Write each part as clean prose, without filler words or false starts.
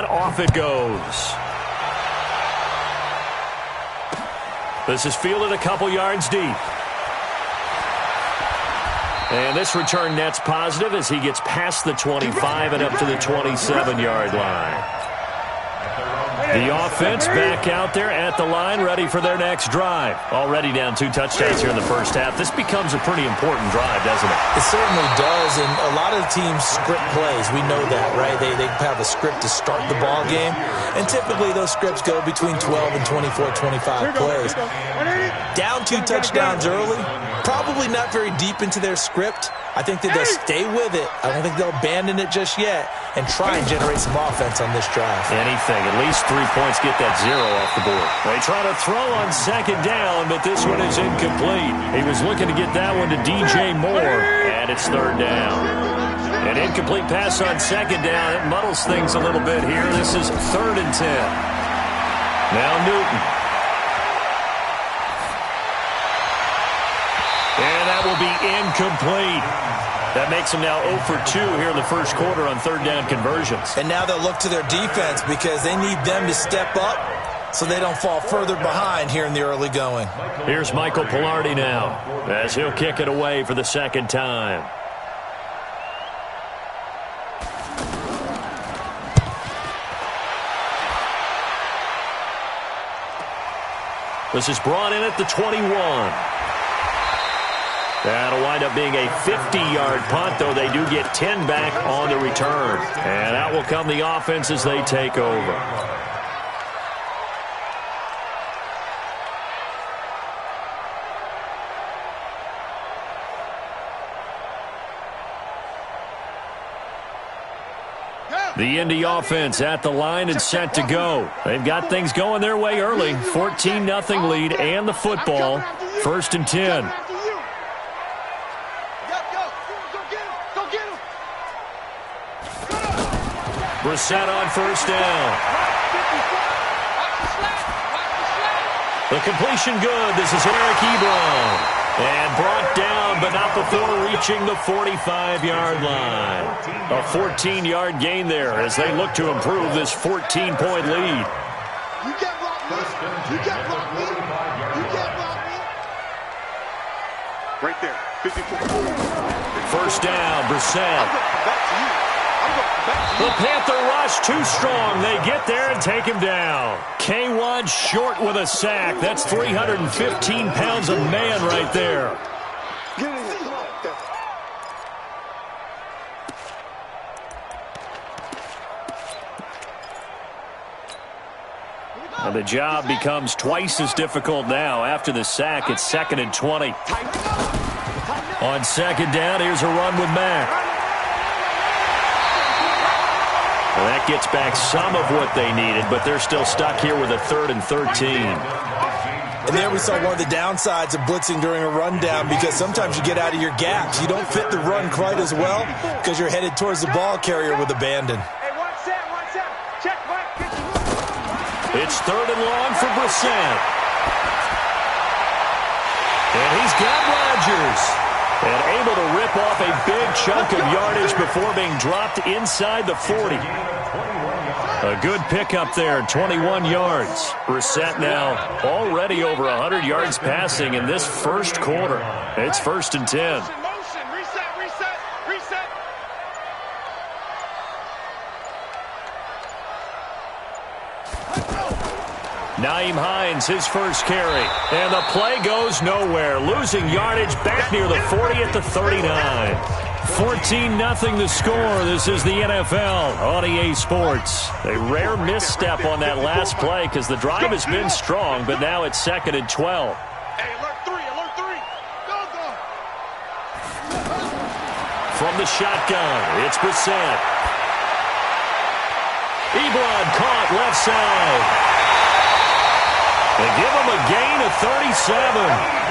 and off it goes. This is fielded a couple yards deep. And this return net's positive as he gets past the 25 and up to the 27-yard line. The offense back out there at the line, ready for their next drive. Already down 2 touchdowns here in the first half. This becomes a pretty important drive, doesn't it? It certainly does, and a lot of teams script plays. We know that, right? They have a script to start the ball game, and typically those scripts go between 12 and 24, 25 plays. Down 2 touchdowns early, probably not very deep into their script. I think that they'll stay with it. I don't think they'll abandon it just yet and try and generate some offense on this drive. Anything. At least 3 points get that 0 off the board. They try to throw on second down, but this one is incomplete. He was looking to get that one to DJ Moore, and it's third down. An incomplete pass on second down. It muddles things a little bit here. This is 3rd and 10. Now Newton. And that will be incomplete. That makes them now 0 for 2 here in the first quarter on 3rd down conversions. And now they'll look to their defense because they need them to step up so they don't fall further behind here in the early going. Here's Michael Pilardi now as he'll kick it away for the second time. This is brought in at the 21. That'll wind up being a 50-yard punt, though they do get 10 back on the return. And out will come the offense as they take over. The Indy offense at the line and set to go. They've got things going their way early. 14-0 lead and the football. 1st and 10. Brissett on first down. The completion good. This is Eric Ebron. And brought down, but not before reaching the 45-yard line. A 14-yard gain there as they look to improve this 14-point lead. You can't block me. You can't block me. You can't block me. Right there. 54. First down, Brissett. The Panther rush too strong. They get there and take him down. K1 short with a sack. That's 315 pounds of man right there. And the job becomes twice as difficult now. After the sack, it's 2nd and 20. On second down, here's a run with Mack. Well, that gets back some of what they needed, but they're still stuck here with a 3rd and 13. And there we saw one of the downsides of blitzing during a rundown because sometimes you get out of your gaps. You don't fit the run quite as well because you're headed towards the ball carrier with abandon. It's 3rd and long for Brissett. And he's got Rodgers. And able to rip off a big chunk of yardage before being dropped inside the 40. A good pickup there, 21 yards. Brissett now already over 100 yards passing in this first quarter. It's 1st and 10. Nyheim Hines, his first carry. And the play goes nowhere. Losing yardage back near the 40 at the 39. 14-0 the score. This is the NFL on EA Sports. A rare misstep on that last play because the drive has been strong, but now it's 2nd and 12. Hey, alert 3, alert 3. Go, go. From the shotgun, it's Brissett. Ebron caught left side. They give him a gain of 37.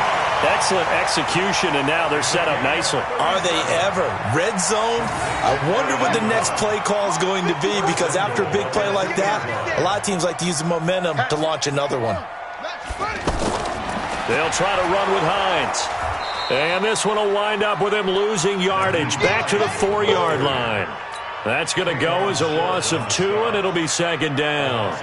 Excellent execution, and now they're set up nicely. Are they ever? Red zone? I wonder what the next play call is going to be because after a big play like that, a lot of teams like to use the momentum to launch another one. They'll try to run with Hines. And this one will wind up with him losing yardage back to the 4-yard line. That's going to go as a loss of 2, and it'll be second down.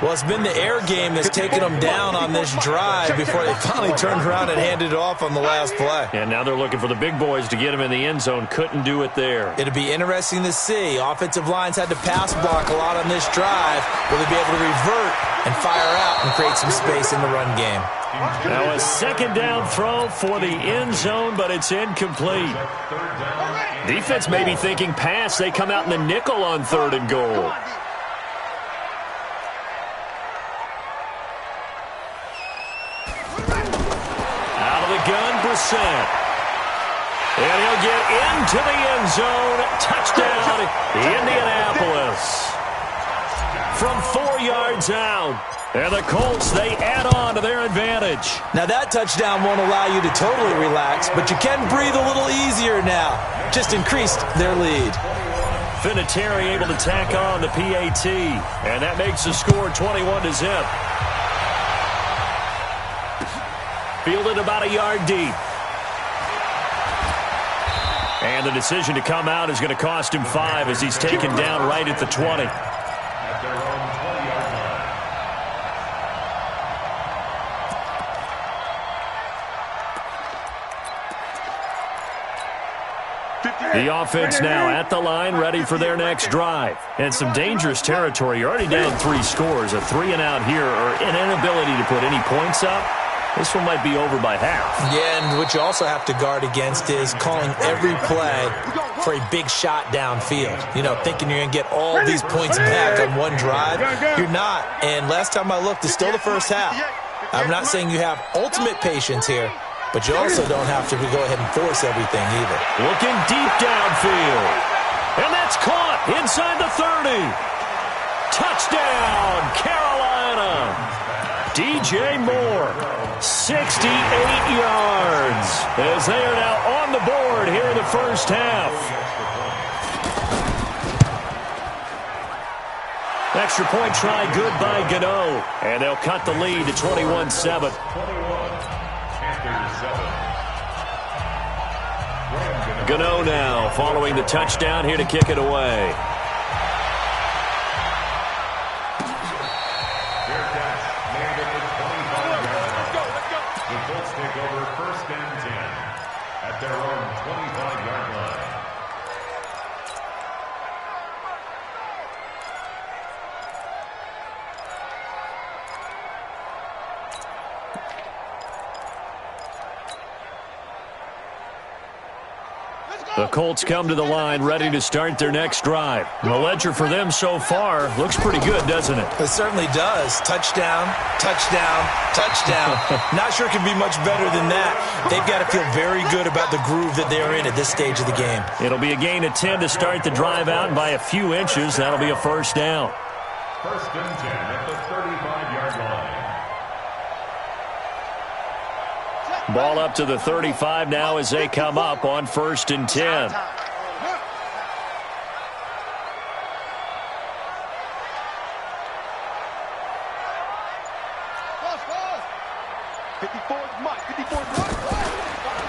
Well, it's been the air game that's taken them down on this drive before they finally turned around and handed it off on the last play. And now they're looking for the big boys to get him in the end zone. Couldn't do it there. It'll be interesting to see. Offensive lines had to pass block a lot on this drive. Will they be able to revert and fire out and create some space in the run game? Now a second down throw for the end zone, but it's incomplete. Defense may be thinking pass. They come out in the nickel on 3rd and goal. Out of the gun, Brissett. And he'll get into the end zone. Touchdown, Indianapolis. From 4 yards out. And the Colts, they add on to their advantage. Now that touchdown won't allow you to totally relax, but you can breathe a little easier now. Just increased their lead. Vinatieri able to tack on the PAT. And that makes the score 21-0. Fielded about a yard deep. And the decision to come out is going to cost him 5 as he's taken down right at the 20. The offense now at the line, ready for their next drive. And some dangerous territory. You're already down 3 scores. A 3-and-out here, or an inability to put any points up. This one might be over by half. Yeah, and what you also have to guard against is calling every play for a big shot downfield. You know, thinking you're going to get all these points back on one drive. You're not. And last time I looked, it's still the first half. I'm not saying you have ultimate patience here, but you also don't have to go ahead and force everything either. Looking deep downfield. And that's caught inside the 30. Touchdown, Carolina. DJ Moore, 68 yards, as they are now on the board here in the first half. Extra point try good by Gano, and they'll cut the lead to 21-7. Gano now following the touchdown here to kick it away. The Colts come to the line ready to start their next drive. The ledger for them so far looks pretty good, doesn't it? It certainly does. Touchdown, touchdown, touchdown. Not sure it can be much better than that. They've got to feel very good about the groove that they're in at this stage of the game. It'll be a gain of 10 to start the drive out, and by a few inches, that'll be a first down. First and 10 at the 35-yard line. Ball up to the 35 now as they come up on 1st and 10.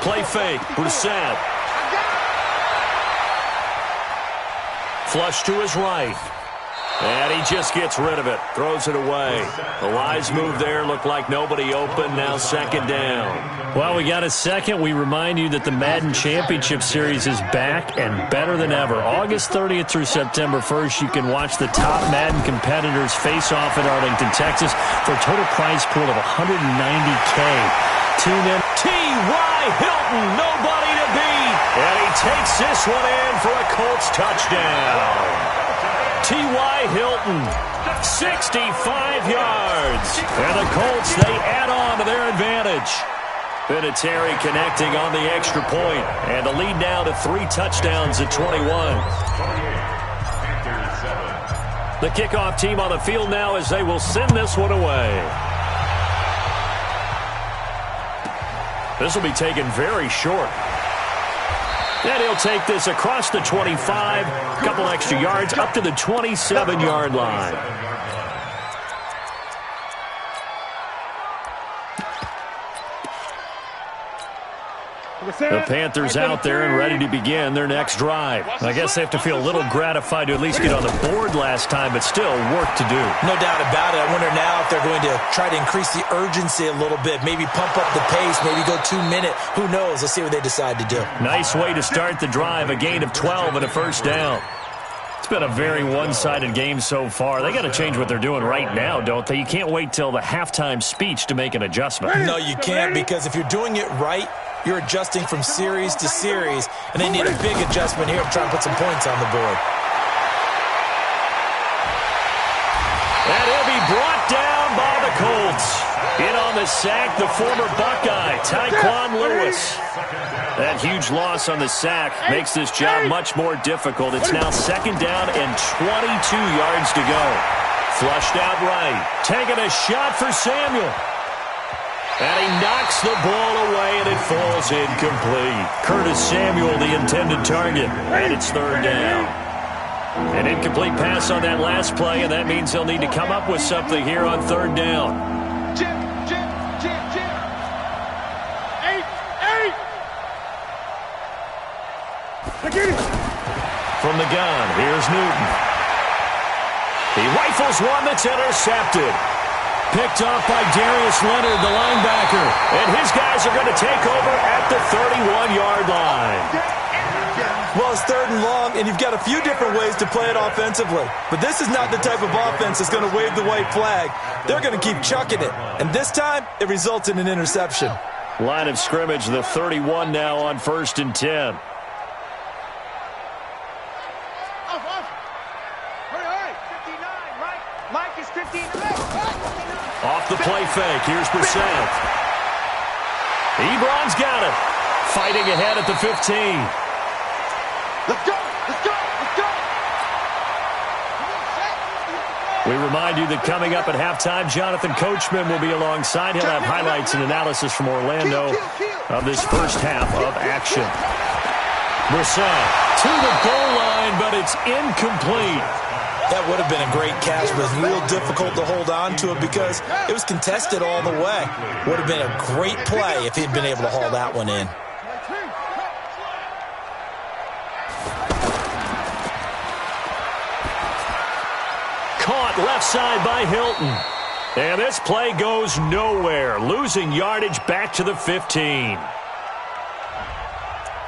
Play fake, Brissett. Flush to his right. And he just gets rid of it. Throws it away. The wise move there. Looked like nobody open. Now second down. Well, we got a second. We remind you that the Madden Championship Series is back and better than ever. August 30th through September 1st, you can watch the top Madden competitors face off in Arlington, Texas for a total prize pool of $190K. Tune in. T.Y. Hilton, nobody to beat. And he takes this one in for a Colts touchdown. T.Y. Hilton, 65 yards. And the Colts, they add on to their advantage. Vinatieri connecting on the extra point. And the lead now to 3 touchdowns at 21. The kickoff team on the field now as they will send this one away. This will be taken very short. And he'll take this across the 25, a couple extra yards, up to the 27-yard line. The Panthers out there and ready to begin their next drive. I guess they have to feel a little gratified to at least get on the board last time, but still work to do. No doubt about it. I wonder now if they're going to try to increase the urgency a little bit, maybe pump up the pace, maybe go 2-minute. Who knows? Let's see what they decide to do. Nice way to start the drive, a gain of 12 and a first down. It's been a very one-sided game so far. They got to change what they're doing right now, don't they? You can't wait till the halftime speech to make an adjustment. No, you can't, because if you're doing it right, you're adjusting from series to series, and they need a big adjustment here to try and put some points on the board. And he'll be brought down by the Colts. In on the sack, the former Buckeye, Tyquan Lewis. That huge loss on the sack makes this job much more difficult. It's now second down and 22 yards to go. Flushed out right. Taking a shot for Samuel. And he knocks the ball away, and it falls incomplete. Curtis Samuel, the intended target, and it's third down. An incomplete pass on that last play, and that means they'll need to come up with something here on third down. Jim. 8. From the gun, here's Newton. He rifles one that's intercepted. Picked off by Darius Leonard, the linebacker. And his guys are going to take over at the 31-yard line. Well, it's third and long, and you've got a few different ways to play it offensively. But this is not the type of offense that's going to wave the white flag. They're going to keep chucking it. And this time, it results in an interception. Line of scrimmage, the 31 now on 1st and 10. Off the play fake. Here's Brissett. Ebron's got it. Fighting ahead at the 15. Let's go. We remind you that coming up at halftime, Jonathan Coachman will be alongside. He'll have highlights and analysis from Orlando of this first half of action. Brissett to the goal line, but it's incomplete. That would have been a great catch, but it was real difficult to hold on to it because it was contested all the way. Would have been a great play if he'd been able to haul that one in. Caught left side by Hilton. And this play goes nowhere. Losing yardage back to the 15.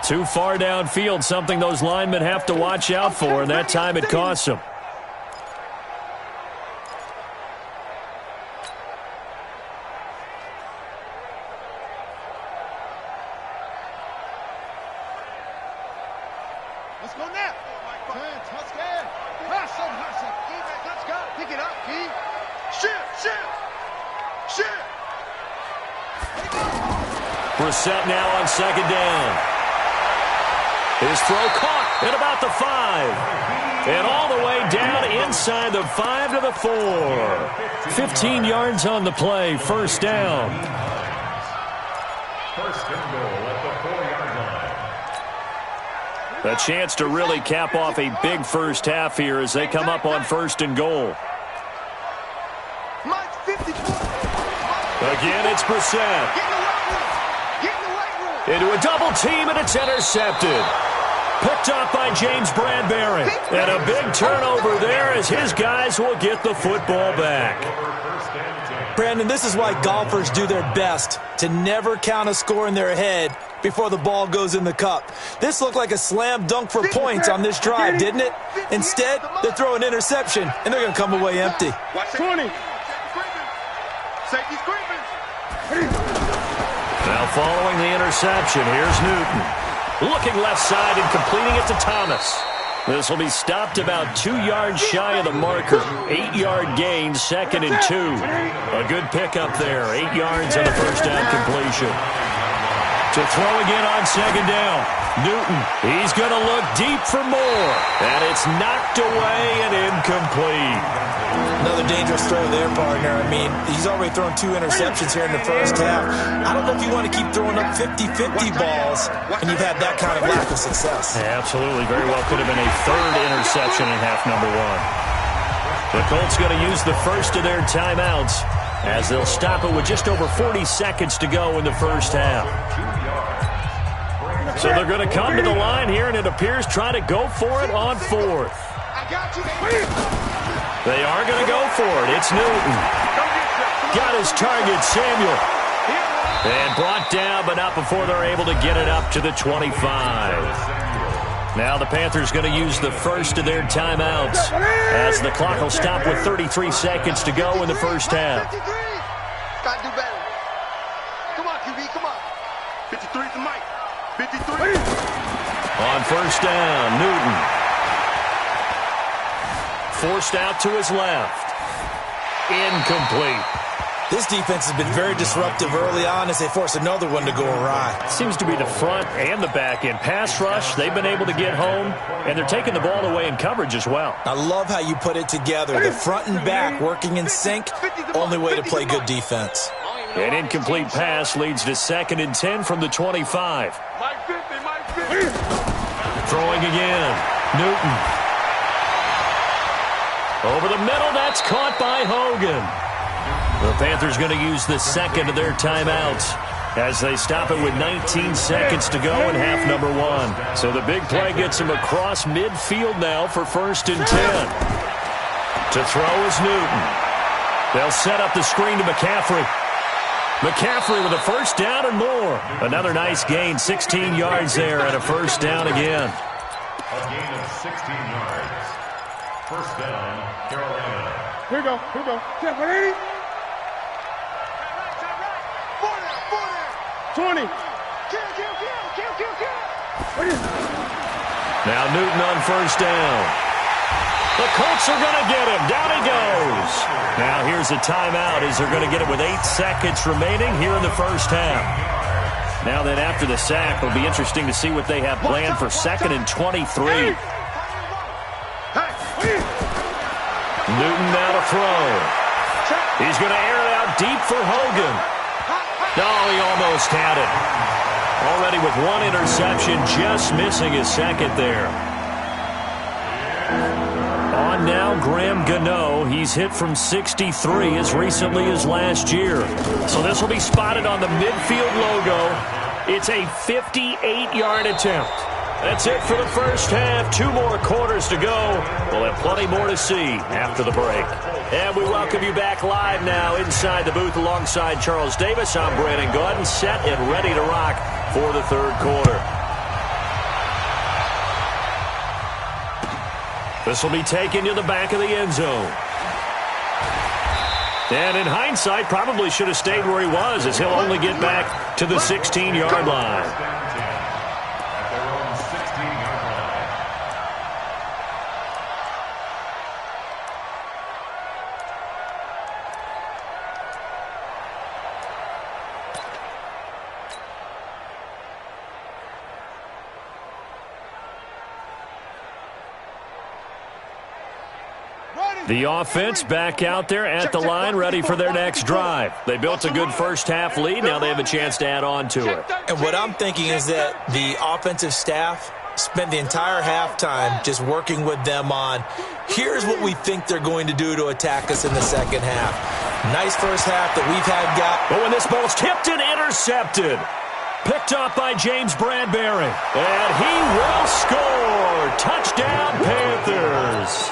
Too far downfield, something those linemen have to watch out for, and that time it costs them. Let's go now. Let's go. Hustle. Let's go. Pick it up, G. Shoot. Brissett now on second down. His throw caught at about the 5. And all the way down inside the 5 to the 4. 15 yards on the play, first down. First and goal at the 4-yard line. A chance to really cap off a big first half here as they come up on first and goal. Mike 54. Again, it's Brissett. Into a double team, and it's intercepted. Picked up by James Bradbury. And a big turnover there as his guys will get the football back. Brandon, this is why golfers do their best to never count a score in their head before the ball goes in the cup. This looked like a slam dunk for points on this drive, didn't it? Instead, they throw an interception, and they're going to come away empty. 20. Safety screaming. Now following the interception, here's Newton. Looking left side and completing it to Thomas. This will be stopped about 2 yards shy of the marker. 8-yard gain, second and 2. A good pickup there. 8 yards on the first down completion. To throw again on second down. Newton, he's going to look deep for more. And it's knocked away and incomplete. Another dangerous throw there, partner. I mean, he's already thrown 2 interceptions here in the first half. I don't know if you want to keep throwing up 50-50 balls and you've had that kind of lack of success. Absolutely. Very well could have been a third interception in half number 1. The Colts going to use the first of their timeouts as they'll stop it with just over 40 seconds to go in the first half. So they're going to come to the line here, and it appears trying to go for it on fourth. They are going to go for it. It's Newton. Got his target, Samuel. And brought down, but not before they're able to get it up to the 25. Now the Panthers going to use the first of their timeouts as the clock will stop with 33 seconds to go in the first half. Got to do better. Come on, QB, come on. 53 to Mike. 53. On first down, Newton. Forced out to his left. Incomplete. This defense has been very disruptive early on as they force another one to go awry. Seems to be the front and the back end. Pass rush, they've been able to get home, and they're taking the ball away in coverage as well. I love how you put it together. The front and back working in sync, only way to play good defense. An incomplete pass leads to 2nd and 10 from the 25. Throwing again. Newton. Over the middle, that's caught by Hogan. The Panthers going to use the second of their timeouts as they stop it with 19 seconds to go in half number 1. So the big play gets him across midfield now for 1st and 10. To throw is Newton. They'll set up the screen to McCaffrey. McCaffrey with a first down and more. Another nice gain, 16 yards there and a first down again. A gain of 16 yards. First down, Carolina. Here we go. Yeah, 180. 20. Now Newton on first down. The Colts are going to get him. Down he goes. Now here's a timeout as they're going to get it with 8 seconds remaining here in the first half. Now then after the sack, it'll be interesting to see what they have planned for 2nd and 23. Newton now to throw. He's going to air it out deep for Hogan. No, he almost had it. Already with 1 interception, just missing his 2nd there. On now, Graham Gano. He's hit from 63 as recently as last year. So this will be spotted on the midfield logo. It's a 58-yard attempt. That's it for the first half. 2 more quarters to go. We'll have plenty more to see after the break. And we welcome you back live now inside the booth alongside Charles Davis. I'm Brandon Gaudin, set and ready to rock for the 3rd quarter. This will be taken to the back of the end zone. And in hindsight, probably should have stayed where he was as he'll only get back to the 16-yard line. The offense back out there at the line, ready for their next drive. They built a good first half lead. Now they have a chance to add on to it. And what I'm thinking is that the offensive staff spent the entire halftime just working with them on, here's what we think they're going to do to attack us in the second half. Nice first half that we've had But when this ball's tipped and intercepted. Picked up by James Bradbury. And he will score. Touchdown, Panthers.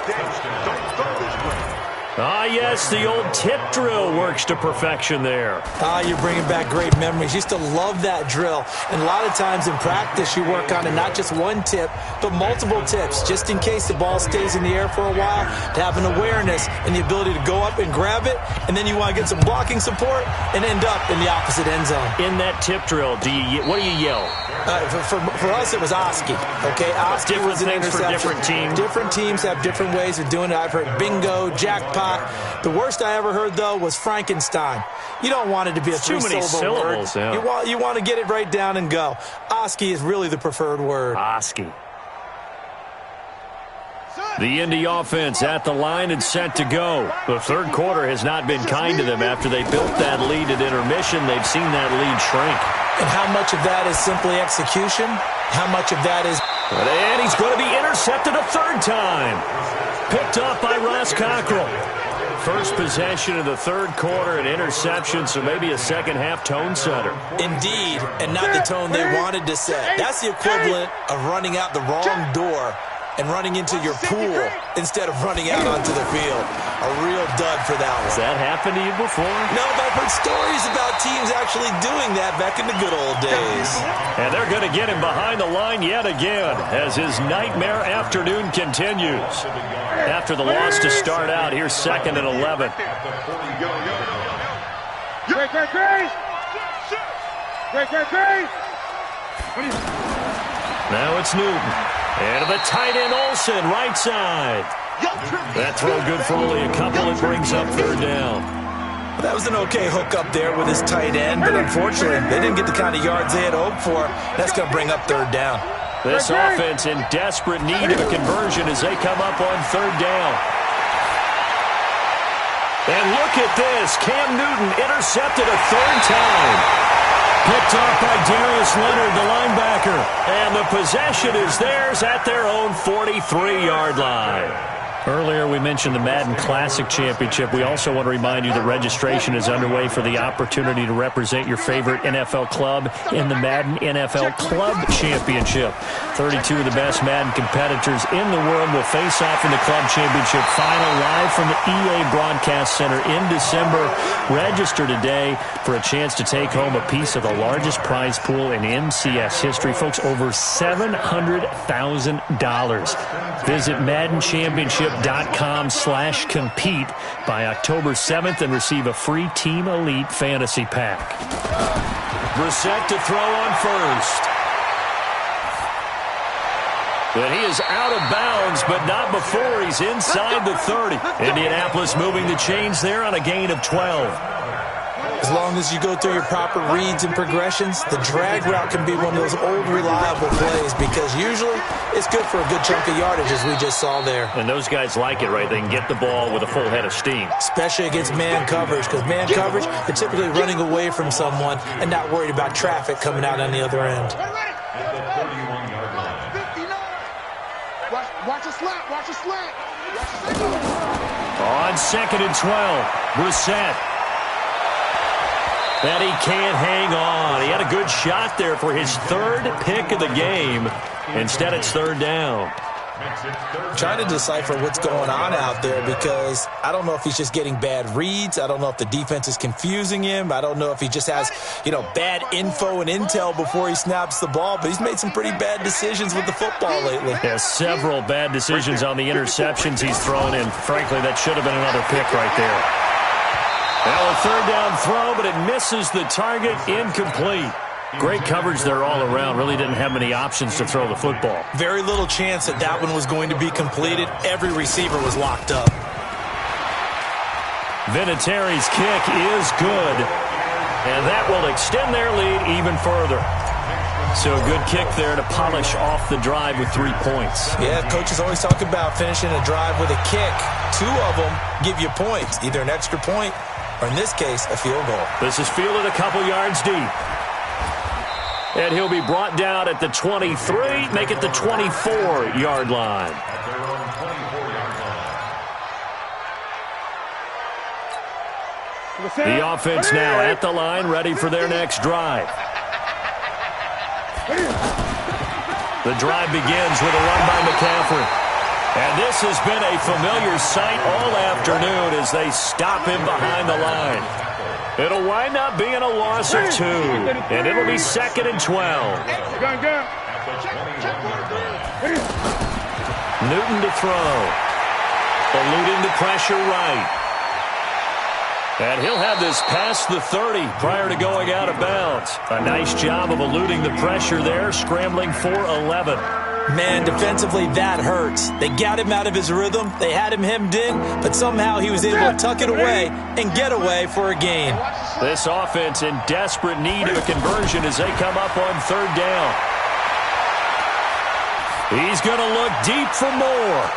Ah, yes, the old tip drill works to perfection there. You're bringing back great memories. Used to love that drill. And a lot of times in practice, you work on it, not just one tip, but multiple tips, just in case the ball stays in the air for a while, to have an awareness and the ability to go up and grab it, and then you want to get some blocking support and end up in the opposite end zone. In that tip drill, what do you yell? For us, it was Oski. Okay, Oski was an interception. For different teams. Different teams have different ways of doing it. I've heard bingo, jackpot. The worst I ever heard, though, was Frankenstein. You don't want it to be a three-syllable word. Yeah. You want to get it right down and go. Oski is really the preferred word. Oski. The Indy offense at the line and set to go. The 3rd quarter has not been kind to them after they built that lead at intermission. They've seen that lead shrink. And how much of that is simply execution? How much of that is... And he's going to be intercepted a 3rd time. Picked off by Ross Cockrell. First possession of the third quarter, an interception, so maybe a second-half tone setter. Indeed, and not the tone they wanted to set. That's the equivalent of running out the wrong door and running into your pool instead of running out onto the field. A real dud for that one. Has that happened to you before? No, but I've heard stories about teams actually doing that back in the good old days. And they're going to get him behind the line yet again as his nightmare afternoon continues. After the loss to start out, here's 2nd and 11. Now it's Newton. And to the tight end, Olsen, right side. That throw good for only a couple. It brings up 3rd down. That was an okay hook up there with his tight end, but unfortunately, they didn't get the kind of yards they had hoped for. That's going to bring up 3rd down. This offense in desperate need of a conversion as they come up on 3rd down. And look at this. Cam Newton intercepted a 3rd time. Picked off by Darius Leonard, the linebacker. And the possession is theirs at their own 43-yard line. Earlier, we mentioned the Madden Classic Championship. We also want to remind you that registration is underway for the opportunity to represent your favorite NFL club in the Madden NFL Club Championship. 32 of the best Madden competitors in the world will face off in the Club Championship final live from the EA Broadcast Center in December. Register today for a chance to take home a piece of the largest prize pool in MCS history. Folks, over $700,000. Visit MaddenChampionship.com/compete by October 7th and receive a free Team Elite Fantasy Pack. Brissett to throw on first. And he is out of bounds, but not before he's inside the 30. Indianapolis moving the chains there on a gain of 12. As long as you go through your proper reads and progressions, the drag route can be one of those old reliable plays because usually it's good for a good chunk of yardage, as we just saw there. And those guys like it, right? They can get the ball with a full head of steam. Especially against man coverage, because man coverage, they're typically running away from someone and not worried about traffic coming out on the other end. Watch a slant, watch a slant. On 2nd and 12, Brissett. That he can't hang on. He had a good shot there for his 3rd pick of the game. Instead, it's 3rd down. Trying to decipher what's going on out there because I don't know if he's just getting bad reads. I don't know if the defense is confusing him. I don't know if he just has, bad info and intel before he snaps the ball. But he's made some pretty bad decisions with the football lately. Yeah, several bad decisions on the interceptions he's thrown in. Frankly, that should have been another pick right there. Now a 3rd down throw, but it misses the target, incomplete. Great coverage there all around. Really didn't have many options to throw the football. Very little chance that one was going to be completed. Every receiver was locked up. Vinatieri's kick is good, and that will extend their lead even further. So a good kick there to polish off the drive with 3 points. Yeah, coaches always talk about finishing a drive with a kick. 2 of them give you points, either an extra point or, in this case, a field goal. This is fielded a couple yards deep. And he'll be brought down at the 23, make it the 24-yard line. The offense now at the line, ready for their next drive. The drive begins with a run by McCaffrey. And this has been a familiar sight all afternoon as they stop him behind the line. It'll wind up being a loss of 2, and it'll be 2nd and 12. Newton to throw. Eluding the pressure right. And he'll have this past the 30 prior to going out of bounds. A nice job of eluding the pressure there, scrambling for 11. Man, defensively, that hurts. They got him out of his rhythm. They had him hemmed in, but somehow he was able to tuck it away and get away for a gain. This offense in desperate need of a conversion as they come up on 3rd down. He's going to look deep for more.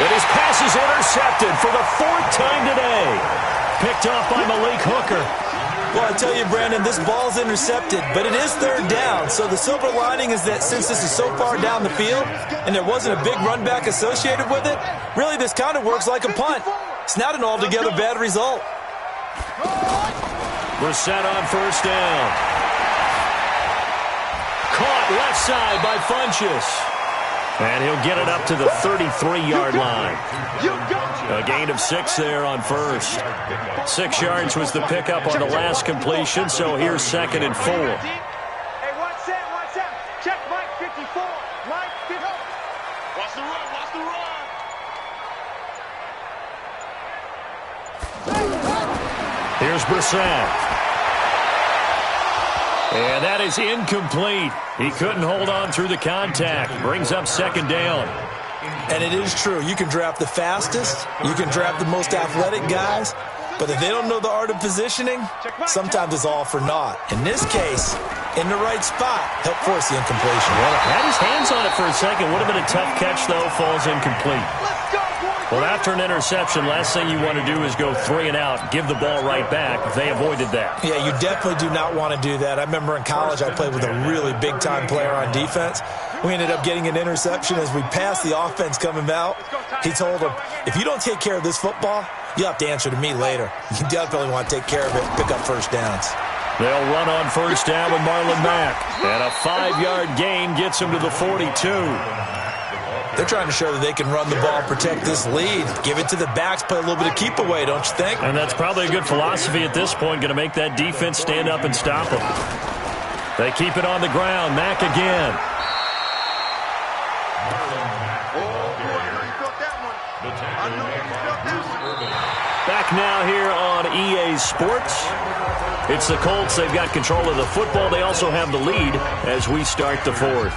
And his pass is intercepted for the 4th time today. Picked off by Malik Hooker. Well, I tell you, Brandon, this ball's intercepted, but it is 3rd down. So the silver lining is that since this is so far down the field and there wasn't a big run back associated with it, really this kind of works like a punt. It's not an altogether bad result. Brissett on first down. Caught left side by Funchess. And he'll get it up to the 33-yard line. A gain of 6 there on first. 6 yards was the pickup on the last completion, so here's 2nd and 4. Hey, watch that. Check Mike 54. Mike 54. Watch the run. Here's Brissett. And that is incomplete. He couldn't hold on through the contact. Brings up 2nd down. And it is true. You can draft the fastest. You can draft the most athletic guys. But if they don't know the art of positioning, sometimes it's all for naught. In this case, in the right spot, help force the incompletion. Well, had his hands on it for a second. Would have been a tough catch, though. Falls incomplete. Well, after an interception, last thing you want to do is go 3 and out, give the ball right back. They avoided that. Yeah, you definitely do not want to do that. I remember in college I played with a really big-time player on defense. We ended up getting an interception as we passed the offense coming out. He told him, if you don't take care of this football, you'll have to answer to me later. You definitely want to take care of it, pick up first downs. They'll run on first down with Marlon Mack. And a 5-yard gain gets him to the 42. They're trying to show that they can run the ball, protect this lead. Give it to the backs, play a little bit of keep away, don't you think? And that's probably a good philosophy at this point, going to make that defense stand up and stop them. They keep it on the ground. Mack again. Back now here on EA Sports. It's the Colts. They've got control of the football. They also have the lead as we start the 4th.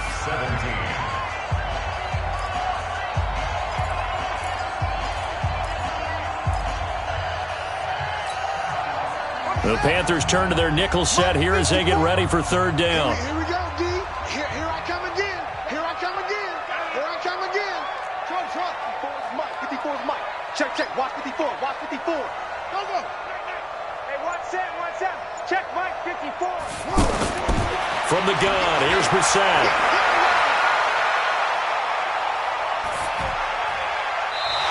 The Panthers turn to their nickel set here as they get ready for 3rd down. Here we go, D. Here I come again. Here I come again. Trump. 54 is Mike. Check. Watch 54. Go. Hey, watch that. Check Mike 54. From the gun, here's Brissett.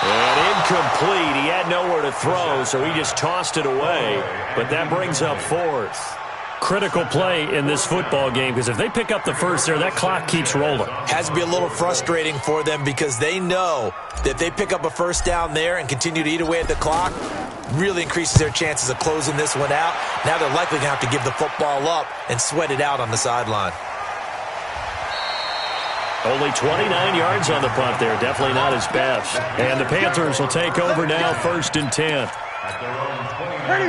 And incomplete. He had nowhere to throw, so he just tossed it away. But that brings up 4th. Critical play in this football game, because if they pick up the first there, that clock keeps rolling. Has to be a little frustrating for them because they know that if they pick up a first down there and continue to eat away at the clock, really increases their chances of closing this one out. Now they're likely going to have to give the football up and sweat it out on the sideline. Only 29 yards on the punt there. Definitely not his best. And the Panthers will take over now, 1st and 10.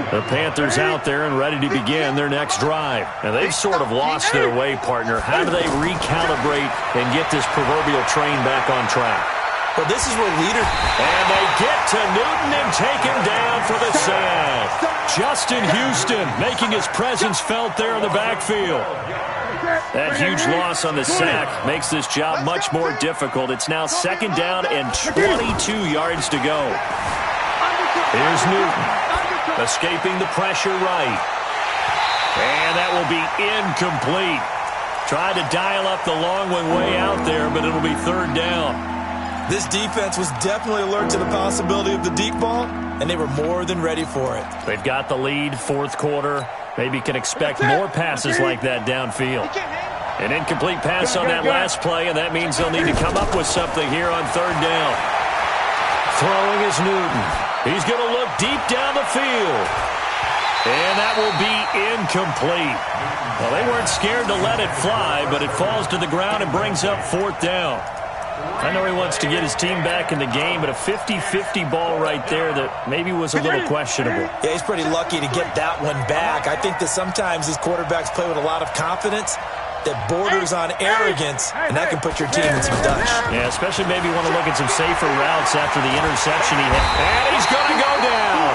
The Panthers out there and ready to begin their next drive. And they've sort of lost their way, partner. How do they recalibrate and get this proverbial train back on track? Well, this is where leaders... And they get to Newton and take him down for the sack. Justin Houston making his presence felt there in the backfield. That huge loss on the sack makes this job much more difficult. It's now 2nd down and 22 yards to go. Here's Newton, escaping the pressure right. And that will be incomplete. Tried to dial up the long one way out there, but it'll be 3rd down. This defense was definitely alert to the possibility of the deep ball, and they were more than ready for it. They've got the lead, 4th quarter. Maybe can expect more passes like that downfield. An incomplete pass on that last play, and that means they'll need to come up with something here on 3rd down. Throwing is Newton. He's going to look deep down the field. And that will be incomplete. Well, they weren't scared to let it fly, but it falls to the ground and brings up 4th down. I know he wants to get his team back in the game, but a 50-50 ball right there that maybe was a little questionable. Yeah, he's pretty lucky to get that one back. I think that sometimes these quarterbacks play with a lot of confidence that borders on arrogance, and that can put your team in some Dutch. Yeah, especially maybe want to look at some safer routes after the interception he had. And he's going to go down.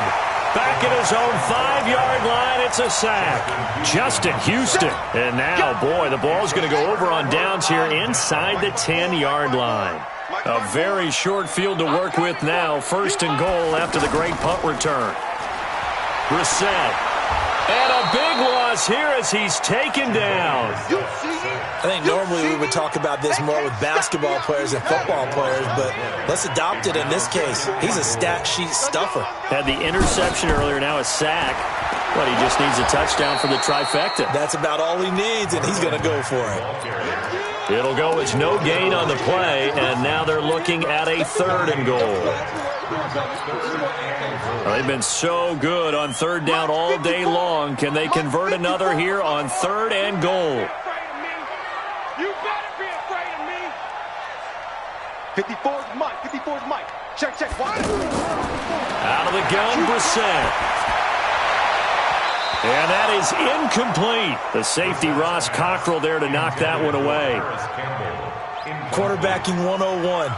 Back at his own 5-yard line, it's a sack. Justin Houston. And now, boy, the ball's going to go over on downs here inside the 10-yard line. A very short field to work with now. 1st and goal after the great punt return. Brissett And a big loss here as he's taken down. I think normally we would talk about this more with basketball players and football players, but let's adopt it in this case. He's a stat sheet stuffer. Had the interception earlier, now a sack. But he just needs a touchdown for the trifecta. That's about all he needs, and he's going to go for it. It'll go as no gain on the play, and now they're looking at a 3rd and goal. Well, they've been so good on 3rd down all day long. Can they convert another here on 3rd and goal? You better be afraid of me. 54's Mike. 54's Mike. Check, check. Watch. Out of the gun, Brissett. And that is incomplete. The safety, Ross Cockrell, there to knock that one away. Quarterbacking 101.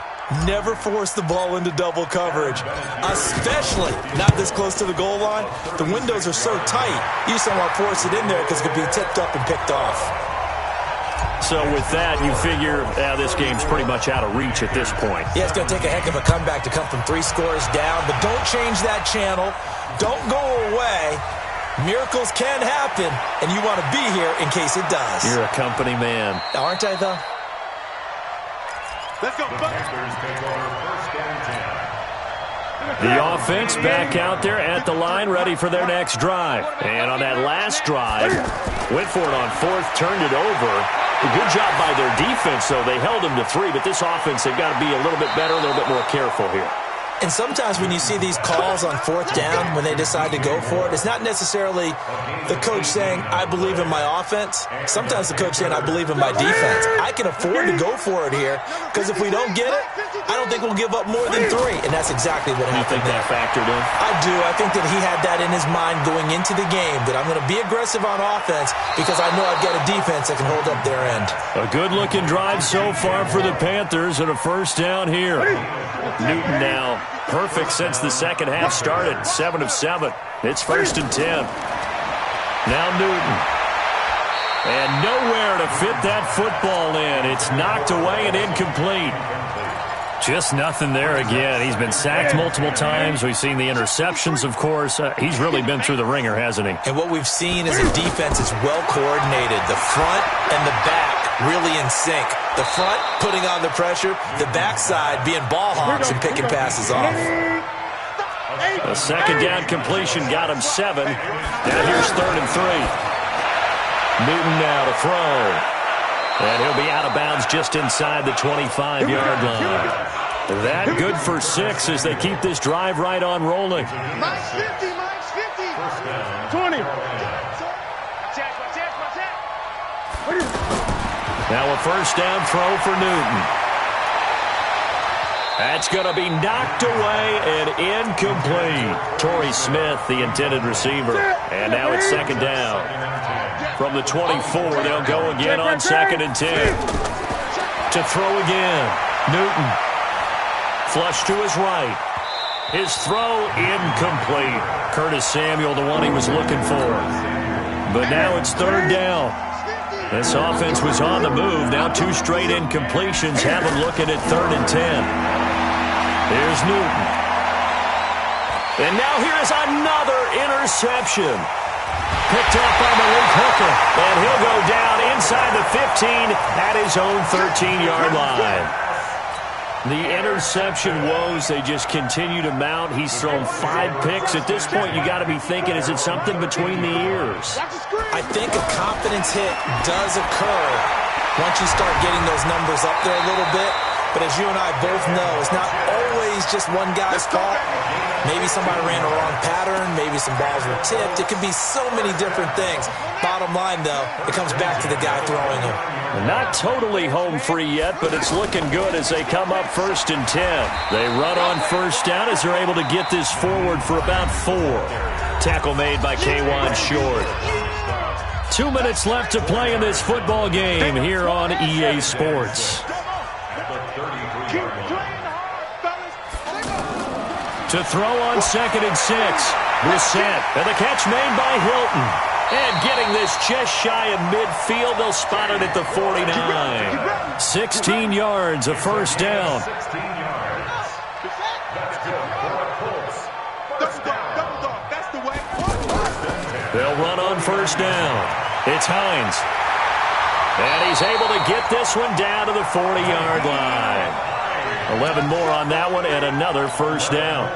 Never force the ball into double coverage, especially not this close to the goal line. The windows are so tight, you just don't want to force it in there because it could be tipped up and picked off. So with that, you figure this game's pretty much out of reach at this point. Yeah, it's going to take a heck of a comeback to come from 3 scores down, but don't change that channel. Don't go away. Miracles can happen, and you want to be here in case it does. You're a company man. Aren't I, though? Let's go. The offense back out there at the line, ready for their next drive. And on that last drive, went for it on 4th, turned it over. A good job by their defense, though. They held them to 3, but this offense, they've got to be a little bit better, a little bit more careful here. And sometimes when you see these calls on 4th down, when they decide to go for it, it's not necessarily the coach saying, I believe in my offense. Sometimes the coach saying, I believe in my defense. I can afford to go for it here because if we don't get it, I don't think we'll give up more than 3. And that's exactly what happened. You think that factored in? I do. I think that he had that in his mind going into the game, that I'm going to be aggressive on offense because I know I've got a defense that can hold up their end. A good-looking drive so far for the Panthers and a 1st down here. Newton now perfect since the second half started. 7 of 7. It's 1st and 10. Now Newton. And nowhere to fit that football in. It's knocked away and incomplete. Just nothing there again. He's been sacked multiple times. We've seen the interceptions, of course. He's really been through the ringer, hasn't he? And what we've seen is a defense is well coordinated. The front and the back really in sync. The front putting on the pressure, the backside being ball hawks and picking passes off. A 2nd down completion got him 7. Now here's 3rd and 3. Newton now to throw. And he'll be out of bounds just inside the 25-yard line. That good for 6 as they keep this drive right on rolling. Mike's 50, Mike's 50. 20. Now a 1st down throw for Newton. That's going to be knocked away and incomplete. Torrey Smith, the intended receiver. And now it's 2nd down. From the 24, they'll go again on 2nd and 10. To throw again. Newton. Flush to his right. His throw incomplete. Curtis Samuel, the one he was looking for. But now it's 3rd down. This offense was on the move. Now 2 straight incompletions have him looking at 3rd and 10. Here's Newton. And now here's another interception. Picked up by Malik Hooker. And he'll go down inside the 15 at his own 13-yard line. The interception woes, they just continue to mount. He's thrown 5 picks. At this point, you got to be thinking, is it something between the ears? I think a confidence hit does occur once you start getting those numbers up there a little bit. But as you and I both know, it's not always just one guy's fault. Maybe somebody ran a wrong pattern. Maybe some balls were tipped. It could be so many different things. Bottom line, though, it comes back to the guy throwing them. Not totally home free yet, but it's looking good as they come up 1st and 10. They run on 1st down as they're able to get this forward for about 4. Tackle made by K'Wan Short. 2 minutes left to play in this football game here on EA Sports. To throw on 2nd and 6. Brissett, and the catch made by Hilton. And getting this just shy of midfield, they'll spot it at the 49. 16 yards, a 1st down. They'll run on first down. It's Hines. And he's able to get this one down to the 40-yard line. 11 more on that one and another first down.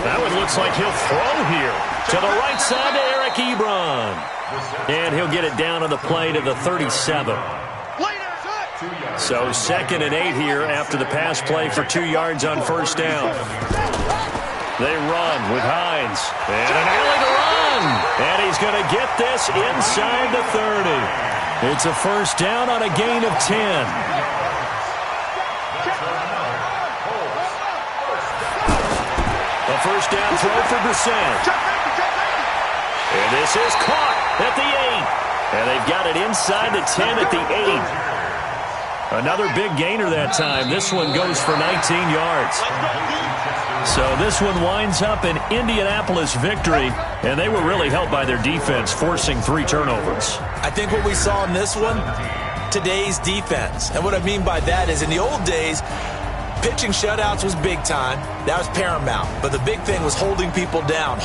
That one looks like he'll throw here. To the right side to Eric Ebron. And he'll get it down on the play to the 37. So 2nd and 8 here after the pass play for 2 yards on first down. They run with Hines. And an alley to run. And he's going to get this inside the 30. It's a first down on a gain of 10. A first down throw for Brissett. And this is caught at the 8. And they've got it inside the 10 at the 8. Another big gainer that time. This one goes for 19 yards. So this one winds up an Indianapolis victory, and they were really helped by their defense, forcing 3 turnovers. I think what we saw in this one, today's defense. And what I mean by that is in the old days, pitching shutouts was big time. That was paramount. But the big thing was holding people down,